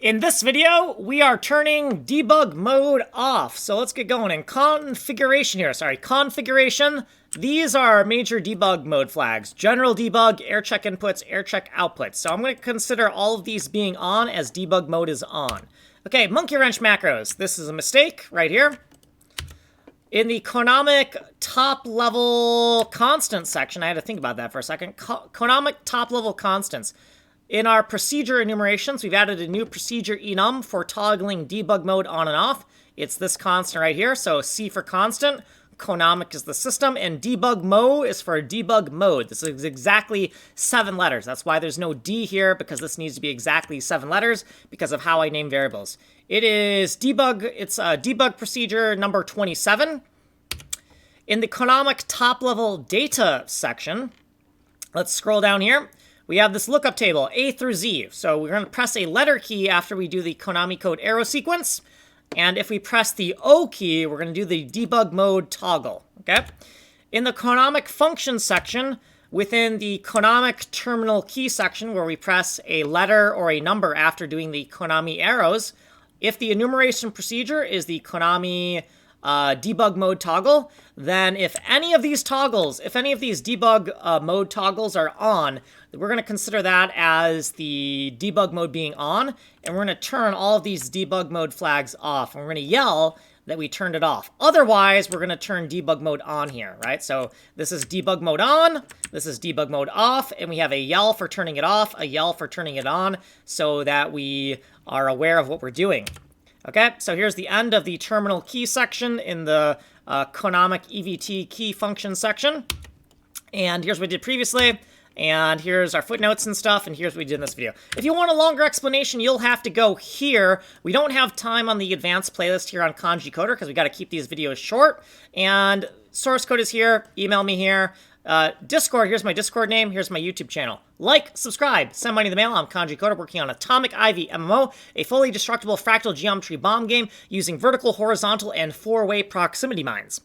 In this video, we are turning debug mode off. So let's get going in configuration here. Configuration. These are major debug mode flags. General debug, air check inputs, air check outputs. So I'm going to consider all of these being on as debug mode is on. Okay, monkey wrench macros. This is a mistake right here. In the Conomic top level constant section, I had to think about that for a second. Conomic top level constants. In our procedure enumerations, we've added a new procedure enum for toggling debug mode on and off. It's this constant right here. So C for constant, Conomic is the system, and debug mode is for debug mode. This is exactly 7 letters. That's why there's no D here, because this needs to be exactly 7 letters because of how I name variables. It is debug, it's debug procedure number 27. In the Conomic top level data section, let's scroll down here. We have this lookup table, A through Z. So we're going to press a letter key after we do the Konami code arrow sequence. And if we press the O key, we're going to do the debug mode toggle. Okay. In the Conomic function section, within the Conomic terminal key section, where we press a letter or a number after doing the Konami arrows, if the enumeration procedure is the Konami debug mode toggle, then if any of these debug mode toggles are on, we're going to consider that as the debug mode being on, and we're going to turn all of these debug mode flags off, and we're going to yell that we turned it off. Otherwise, we're going to turn debug mode on here, right? So this is debug mode on, this is debug mode off, and we have a yell for turning it off, a yell for turning it on, so that we are aware of what we're doing. Okay, so here's the end of the terminal key section in the Conomic EVT key function section. And here's what we did previously. And here's our footnotes and stuff. And here's what we did in this video. If you want a longer explanation, you'll have to go here. We don't have time on the advanced playlist here on Kanji Coder because we got to keep these videos short. And source code is here. Email me here. Discord, here's my Discord name, here's my YouTube channel. Like, subscribe, send money in the mail. I'm Kanji Coder, working on Atomic Ivy MMO, a fully destructible fractal geometry bomb game using vertical, horizontal, and 4-way proximity mines.